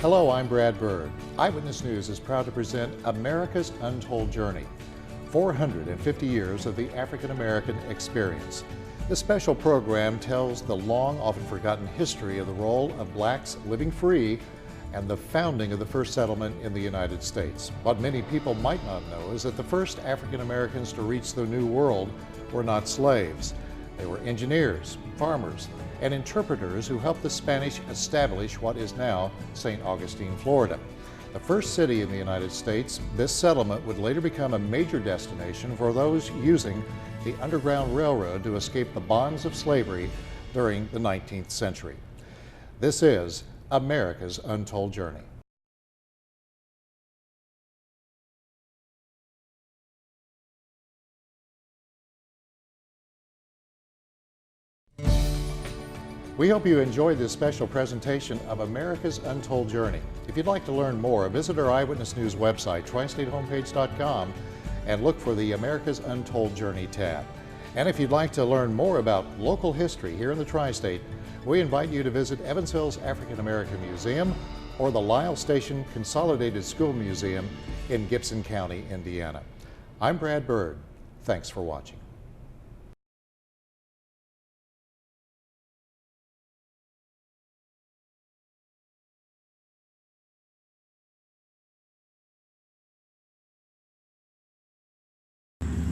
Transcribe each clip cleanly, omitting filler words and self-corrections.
Hello, I'm Brad Bird. Eyewitness News is proud to present America's Untold Journey, 450 years of the African American experience. This special program tells the long, often forgotten history of the role of blacks living free and the founding of the first settlement in the United States. What many people might not know is that the first African Americans to reach the New World were not slaves. They were engineers, farmers, and interpreters who helped the Spanish establish what is now St. Augustine, Florida. The first city in the United States, this settlement would later become a major destination for those using the Underground Railroad to escape the bonds of slavery during the 19th century. This is America's Untold Journey. We hope you enjoyed this special presentation of America's Untold Journey. If you'd like to learn more, visit our Eyewitness News website, tristatehomepage.com, and look for the America's Untold Journey tab. And if you'd like to learn more about local history here in the Tri-State, we invite you to visit Evansville's African American Museum or the Lyle Station Consolidated School Museum in Gibson County, Indiana. I'm Brad Bird. Thanks for watching.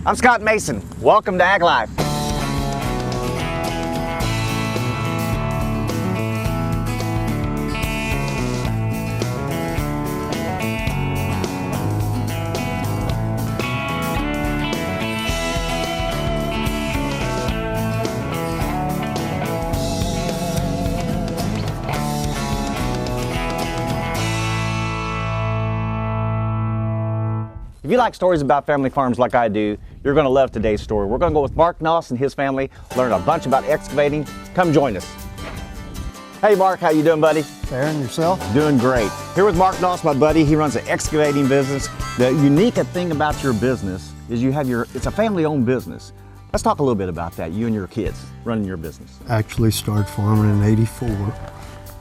I'm Scott Mason. Welcome to AGlife. If you like stories about family farms like I do, you're going to love today's story. We're going to go with Mark Noss and his family, learn a bunch about excavating. Come join us. Hey Mark, how you doing, buddy? Fair, and yourself? Doing great. Here with Mark Noss, my buddy. He runs an excavating business. The unique thing about your business is it's a family-owned business. Let's talk a little bit about that, you and your kids running your business. Actually started farming in '84,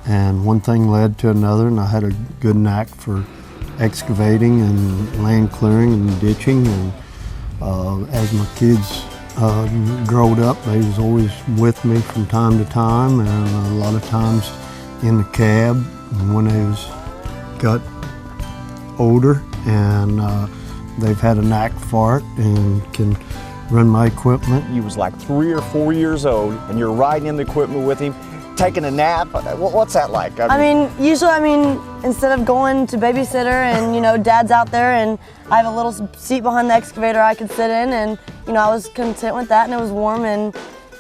and one thing led to another, and I had a good knack for excavating and land clearing and ditching, and as my kids growed up, they was always with me from time to time, and a lot of times in the cab when they got older, and they've had a knack for it and can run my equipment. You was like 3 or 4 years old and you're riding in the equipment with him, taking a nap. What's that like? Usually, instead of going to babysitter and, Dad's out there and I have a little seat behind the excavator I could sit in, and, I was content with that, and it was warm, and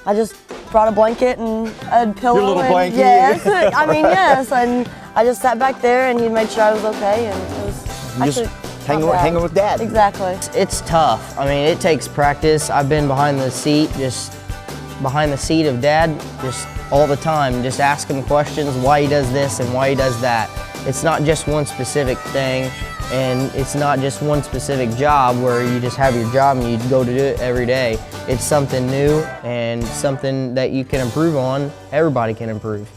I just brought a blanket and a pillow. Your little blankie? Yes, yes, and I just sat back there and he made sure I was okay, and it was actually hanging with Dad. Exactly. It's tough. It takes practice. I've been behind the seat of Dad, just all the time, just ask him questions, why he does this and why he does that. It's not just one specific thing, and it's not just one specific job where you just have your job and you go to do it every day. It's something new and something that you can improve on. Everybody can improve.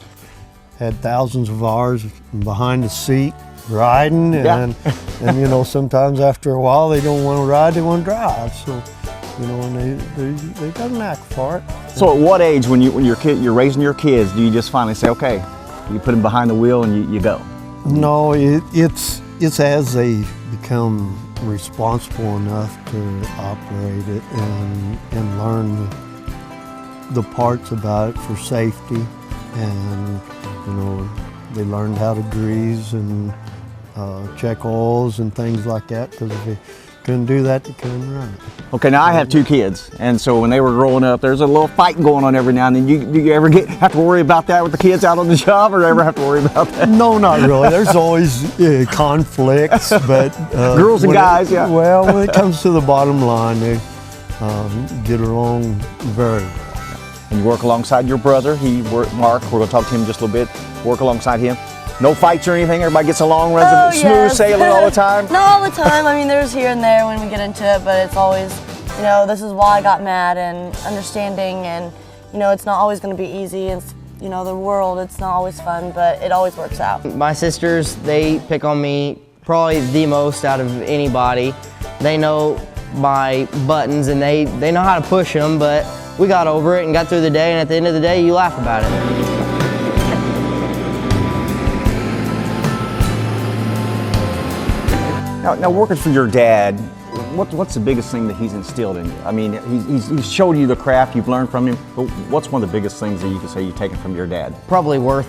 Had thousands of hours behind the seat riding, and sometimes after a while they don't want to ride, they want to drive. So, and they got a knack for it. So at what age, when you're raising your kids, do you just finally say, okay, you put them behind the wheel and you go? No, it's as they become responsible enough to operate it and learn the parts about it for safety, and they learned how to grease and check oils and things like that, because if they couldn't do that, they couldn't run it. Okay, now I have 2 kids, and so when they were growing up, there's a little fighting going on every now and then. Do you ever have to worry about that with the kids out on the job, or ever have to worry about that? No, not really. There's always conflicts, but girls and guys, yeah. Well, when it comes to the bottom line, they get along very well. And you work alongside your brother. Mark, we're going to talk to him just a little bit. Work alongside him. No fights or anything? Everybody gets along, runs smooth sailing all the time? Not all the time. There's here and there when we get into it, but it's always, this is why I got mad, and understanding, and, it's not always going to be easy. And you know, the world. It's not always fun, but it always works out. My sisters, they pick on me probably the most out of anybody. They know my buttons and they know how to push them, but we got over it and got through the day, and at the end of the day, you laugh about it. Now working for your dad, what's the biggest thing that he's instilled in you? I mean, he's showed you the craft, you've learned from him, but what's one of the biggest things that you can say you've taken from your dad? Probably work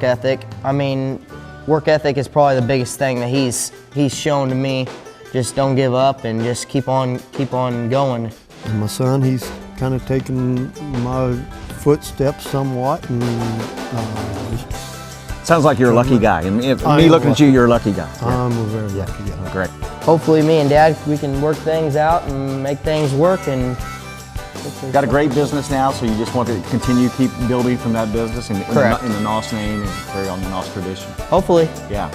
ethic. I mean, work ethic is probably the biggest thing that he's shown to me. Just don't give up and just keep on going. And my son, he's kind of taken my footsteps somewhat, and Sounds like you're a lucky guy. And me am looking at you, you're a lucky guy. I'm a very lucky guy. Great. Hopefully me and Dad, we can work things out and make things work. And Got a great business now, so you just want to continue keep building from that business in the NOS name and carry on the NOS tradition. hopefully. Yeah.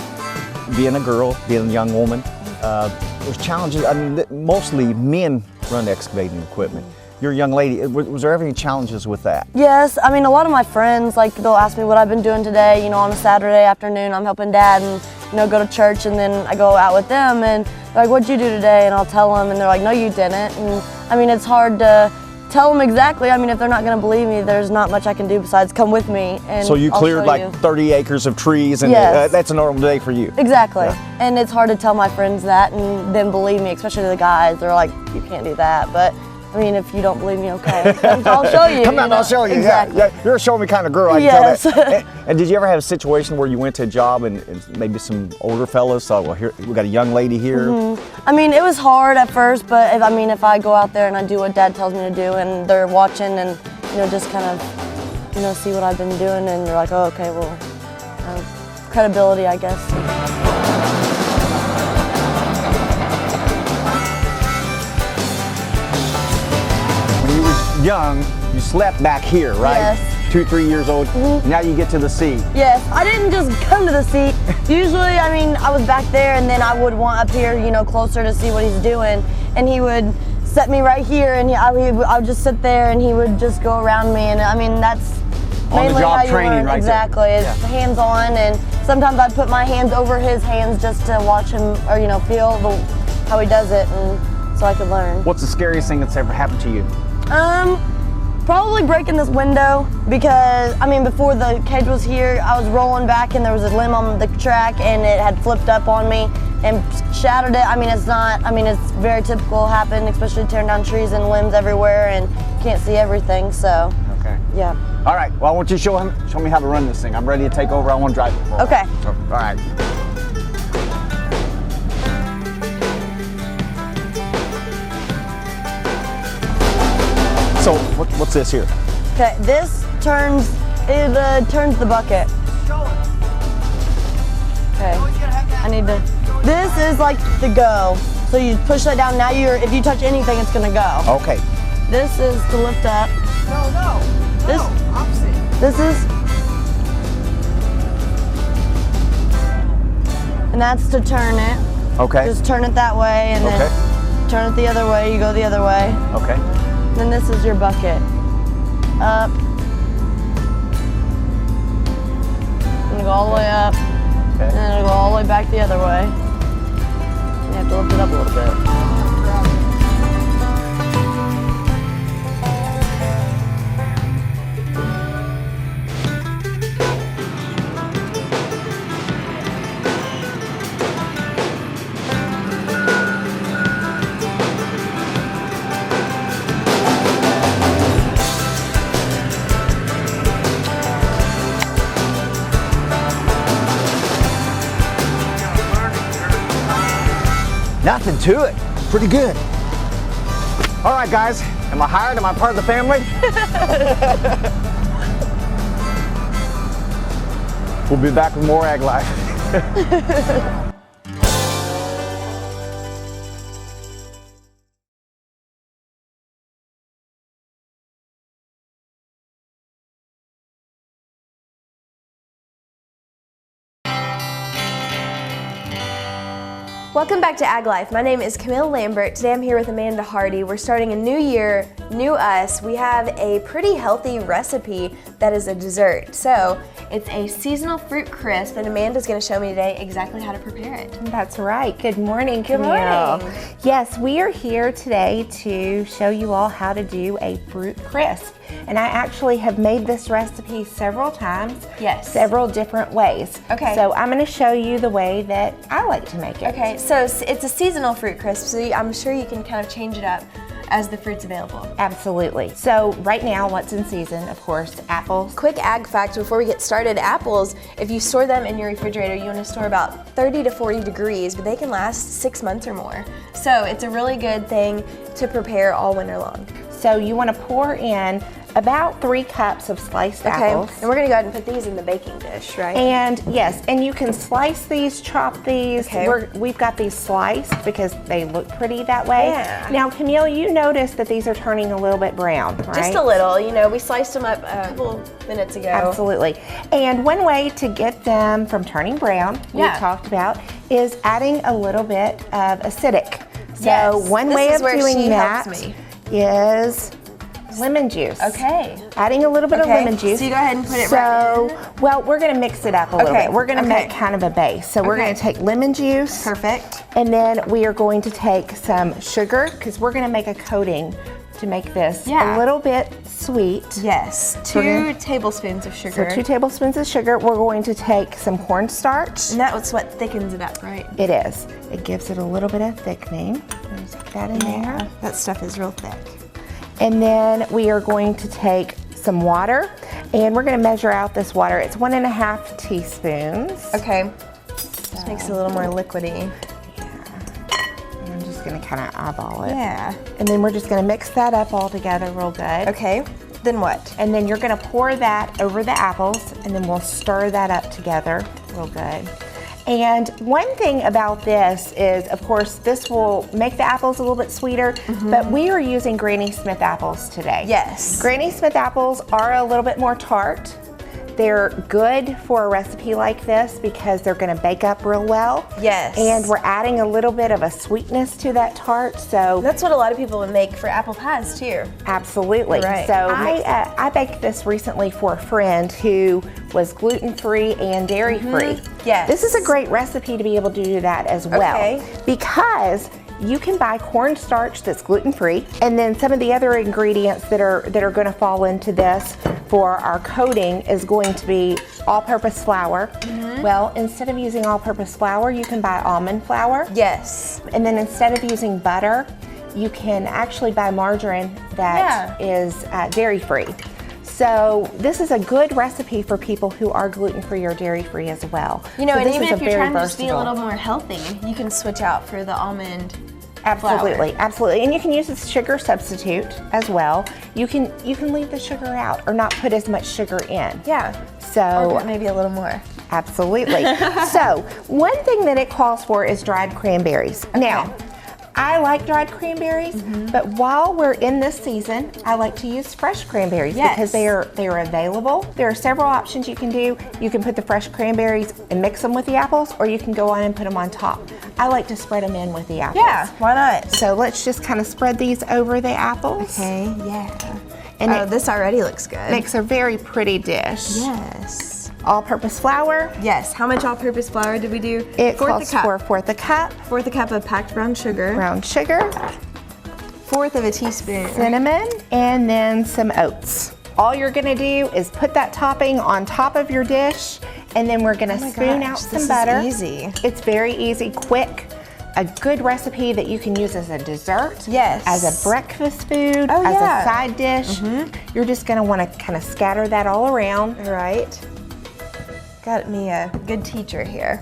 Being a girl, being a young woman, there's challenges. I mean, mostly men run excavating equipment. You're a young lady. Was there ever any challenges with that? Yes, I mean, a lot of my friends, like, they'll ask me what I've been doing today. You know, on a Saturday afternoon, I'm helping Dad and, you know, go to church, and then I go out with them, and they're like, what'd you do today? And I'll tell them, and they're like, no, you didn't. And I mean, it's hard to tell them exactly. I mean, if they're not going to believe me, there's not much I can do besides come with me. And So you I'll cleared show like you. 30 acres of trees, and Yes. that's a normal day for you. Exactly. Yeah. And it's hard to tell my friends that and then believe me, especially the guys. They're like, you can't do that. But I mean, if you don't believe me, okay. I'll show you. Come on, know? I'll show you. Exactly. Yeah, you're a show me kind of girl. I can Yes. tell that. And did you ever have a situation where you went to a job and maybe some older fellas thought, well, here we got a young lady here. Mm-hmm. I mean, it was hard at first, but if I go out there and I do what Dad tells me to do, and they're watching and, you know, just kind of, you know, see what I've been doing, and they're like, oh, okay, well, credibility, I guess. When you were young, you slept back here, right? Yes. 2, 3 years old. Now you get to the sea. Yes, I didn't just come to the seat. Usually, I mean, I was back there, and then I would want up here, you know, closer to see what he's doing, and he would set me right here, and I would just sit there, and he would just go around me, and I mean, that's mainly On-the-job how you training learn. right there. Exactly, it's Yeah. hands-on, and sometimes I'd put my hands over his hands just to watch him, or, you know, feel how he does it, and so I could learn. What's the scariest thing that's ever happened to you? Probably breaking this window, because I mean, before the cage was here, I was rolling back and there was a limb on the track and it had flipped up on me and shattered it. I mean, it's very typical happen, especially tearing down trees and limbs everywhere, and can't see everything. So Okay. yeah. All right. Well, I want you to show me how to run this thing. I'm ready to take over. I want to drive it. For a while. Okay. So, all right. So what's this here? Okay, this turns the bucket. Okay, I need to. This is like the go. So you push that down. Now if you touch anything, it's gonna go. Okay. This is to lift up. This is, and that's to turn it. Okay. Just turn it that way, and Okay. then turn it the other way. You go the other way. Okay. Then this is your bucket. Up. I'm gonna go all the way up, and Okay. then it'll go all the way back the other way. You have to lift it up a little bit. Nothing to it. Pretty good. All right, guys. Am I hired? Am I part of the family? We'll be back with more AGlife. Welcome back to AGlife. My name is Camille Lambert. Today I'm here with Amanda Hardy. We're starting a new year, new us. We have a pretty healthy recipe that is a dessert. So it's a seasonal fruit crisp, and Amanda's going to show me today exactly how to prepare it. That's right. Good morning, Camille. Good morning. Yes, we are here today to show you all how to do a fruit crisp. And I actually have made this recipe several times, Yes. several different ways. Okay. So I'm going to show you the way that I like to make it. Okay, so it's a seasonal fruit crisp, so I'm sure you can kind of change it up as the fruit's available. Absolutely. So right now, what's in season? Of course, apples. Quick ag fact before we get started, apples, if you store them in your refrigerator, you want to store about 30 to 40 degrees, but they can last 6 months or more. So it's a really good thing to prepare all winter long. So you want to pour in about 3 cups of sliced apples. And we're gonna go ahead and put these in the baking dish, right? And yes, and you can slice these, chop these. Okay. We've got these sliced because they look pretty that way. Yeah. Now, Camille, you notice that these are turning a little bit brown, right? Just a little, you know, we sliced them up a couple minutes ago. Absolutely. And one way to get them from turning brown, we talked about, is adding a little bit of acidic. So Yes, one this way is of where doing she that helps me. is lemon juice. Okay. Adding a little bit of lemon juice. So you go ahead and put it right in. Well, we're going to mix it up a little Okay, bit. We're going to okay. make kind of a base. So we're Okay. going to take lemon juice. Perfect. And then we are going to take some sugar because we're going to make a coating to make this a little bit sweet. Yes, We're 2 tablespoons of sugar. So 2 tablespoons of sugar. We're going to take some cornstarch. And that's what thickens it up, right? It is. It gives it a little bit of thickening. There's that in there. That stuff is real thick. And then we are going to take some water, and we're going to measure out this water. It's 1.5 teaspoons. Okay. Just makes it a little more liquidy. I'm just going to kind of eyeball it. Yeah. And then we're just going to mix that up all together real good. Okay. Then what? And then you're going to pour that over the apples, and then we'll stir that up together real good. And one thing about this is, of course, this will make the apples a little bit sweeter, but we are using Granny Smith apples today. Yes. Granny Smith apples are a little bit more tart. They're good for a recipe like this because they're going to bake up real well. Yes. And we're adding a little bit of a sweetness to that tart, so That's what a lot of people would make for apple pies too. absolutely. Right. So I baked this recently for a friend who was gluten-free and dairy-free. Yes. This is a great recipe to be able to do that as well. Okay. Because you can buy cornstarch that's gluten-free, and then some of the other ingredients that are going to fall into this for our coating is going to be all-purpose flour. Well, instead of using all-purpose flour, you can buy almond flour. Yes. And then instead of using butter, you can actually buy margarine that is dairy-free. So this is a good recipe for people who are gluten-free or dairy-free as well. You know, So and this even is if a you're very trying to just be a versatile. little more healthy, you can switch out for the almond Absolutely, flour. absolutely. And you can use a sugar substitute as well. You can leave the sugar out or not put as much sugar in. Yeah. So Or maybe a little more. absolutely. So one thing that it calls for is dried cranberries. Now, I like dried cranberries, but while we're in this season, I like to use fresh cranberries because they are available. There are several options you can do. You can put the fresh cranberries and mix them with the apples, or you can go on and put them on top. I like to spread them in with the apples. Yeah, why not? So let's just kind of spread these over the apples. Okay, yeah. And Oh, it this already looks good. makes a very pretty dish. Yes. All-purpose flour. Yes. How much all-purpose flour did we do? It Fourth calls a cup. for 1/4 a cup. 1/4 a cup of packed brown sugar. Brown sugar, 1/4 of a teaspoon. cinnamon, and then some oats. All you're gonna do is put that topping on top of your dish, and then we're gonna spoon out some butter. This is easy. It's very easy, quick. A good recipe that you can use as a dessert, Yes. as a breakfast food, Oh, as yeah. a side dish. You're just gonna wanna kind of scatter that all around. All right. Got me a good teacher here.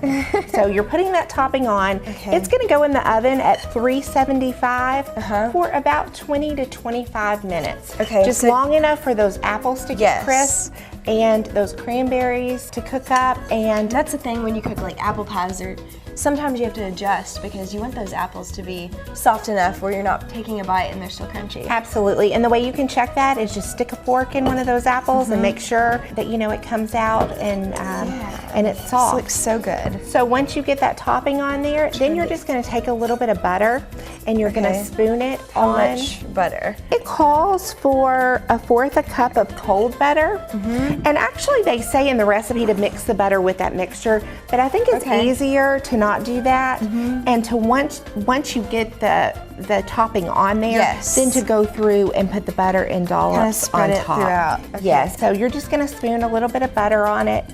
So you're putting that topping on. Okay. It's gonna go in the oven at 375 for about 20 to 25 minutes. Okay, Just so- long enough for those apples to get Yes. crisp and those cranberries to cook up. And That's the thing when you cook like apple pies or sometimes you have to adjust because you want those apples to be soft enough where you're not taking a bite and they're still crunchy. Absolutely, and the way you can check that is just stick a fork in one of those apples and make sure that it comes out and it's soft. This looks so good. So once you get that topping on there, then you're just going to take a little bit of butter and you're going to spoon it How on. much butter? It calls for 1/4 cup of cold butter, and actually they say in the recipe to mix the butter with that mixture, but I think it's easier to not do that and to once you get the topping on there, then to go through and put the butter in dollops spread on it top. throughout. Okay. Yes, so you're just going to spoon a little bit of butter on it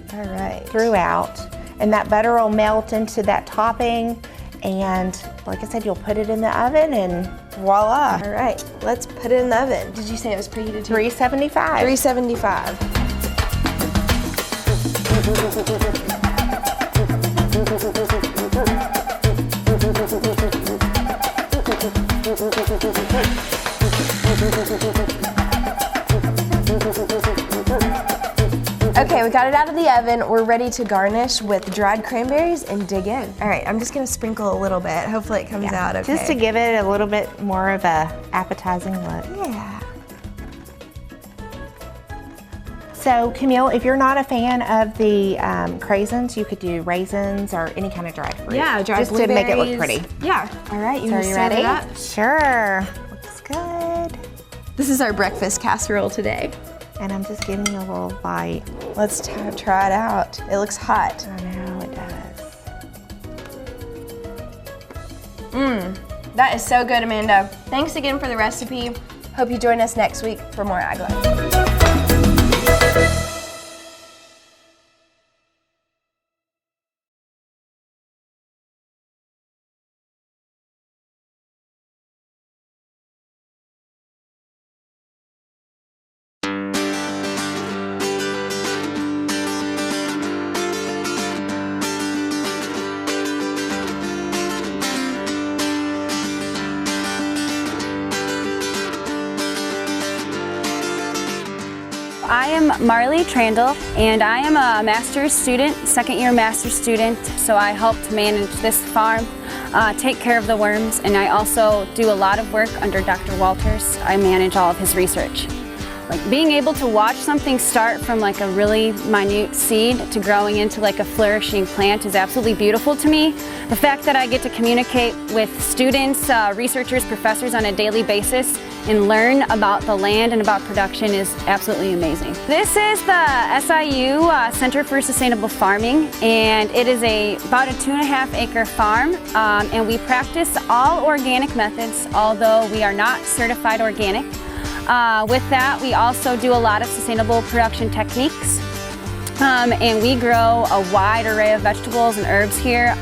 throughout, and that butter will melt into that topping, and like I said, you'll put it in the oven and voila. All right, let's put it in the oven. Did you say it was preheated to 375. 375. Okay, we got it out of the oven. We're ready to garnish with dried cranberries and dig in. All right, I'm just gonna sprinkle a little bit. Hopefully it comes out okay. Just to give it a little bit more of a appetizing look. Yeah. So Camille, if you're not a fan of the craisins, you could do raisins or any kind of dried fruit. Yeah, dried just to make it look pretty. Yeah. All right, you So are want to you stir ready? it up? Sure. Looks good. This is our breakfast casserole today. And I'm just giving you a little bite. Let's try it out. It looks hot. I know it does. That is so good, Amanda. Thanks again for the recipe. Hope you join us next week for more AGlife. I am Marley Trandle, and I am a master's student, second-year master's student, so I help to manage this farm, take care of the worms, and I also do a lot of work under Dr. Walters. I manage all of his research. Like being able to watch something start from like a really minute seed to growing into like a flourishing plant is absolutely beautiful to me. The fact that I get to communicate with students, researchers, professors on a daily basis and learn about the land and about production is absolutely amazing. This is the SIU Center for Sustainable Farming, and it is about a 2.5 acre farm, and we practice all organic methods, although we are not certified organic. With that, we also do a lot of sustainable production techniques. And we grow a wide array of vegetables and herbs here.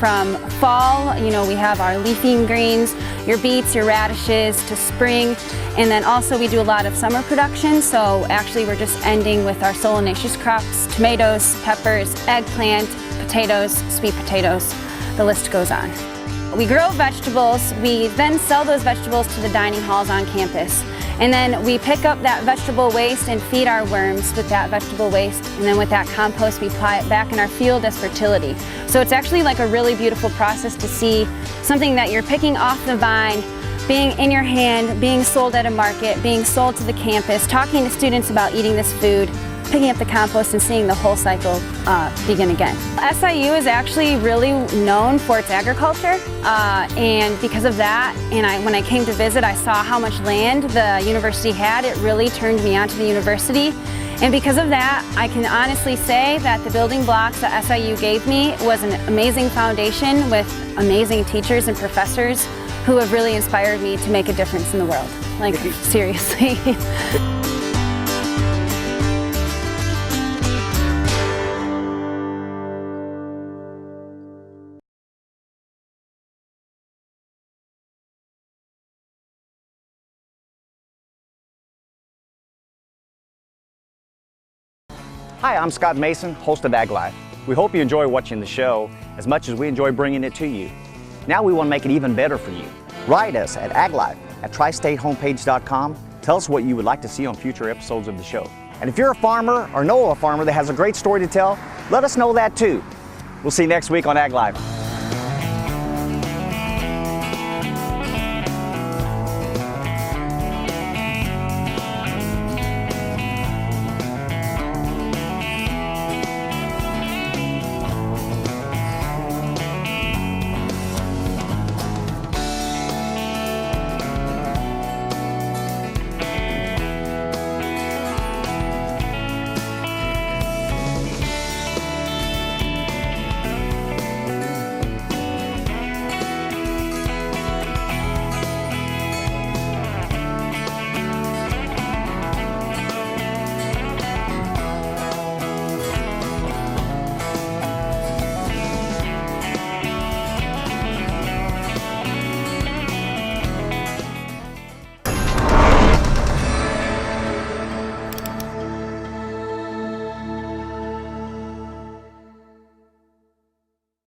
From fall, we have our leafy greens, your beets, your radishes, to spring. And then also we do a lot of summer production. So actually we're just ending with our solanaceous crops, tomatoes, peppers, eggplant, potatoes, sweet potatoes. The list goes on. We grow vegetables. We then sell those vegetables to the dining halls on campus. And then we pick up that vegetable waste and feed our worms with that vegetable waste. And then with that compost, we apply it back in our field as fertility. So it's actually like a really beautiful process to see something that you're picking off the vine, being in your hand, being sold at a market, being sold to the campus, talking to students about eating this food, picking up the compost and seeing the whole cycle begin again. SIU is actually really known for its agriculture, and because of that, and when I came to visit, I saw how much land the university had. It really turned me on to the university. And because of that, I can honestly say that the building blocks that SIU gave me was an amazing foundation with amazing teachers and professors who have really inspired me to make a difference in the world. Like, seriously. Hi, I'm Scott Mason, host of AGlife. We hope you enjoy watching the show as much as we enjoy bringing it to you. Now we want to make it even better for you. Write us at AGlife at tristatehomepage.com. Tell us what you would like to see on future episodes of the show. And if you're a farmer or know of a farmer that has a great story to tell, let us know that too. We'll see you next week on AGlife.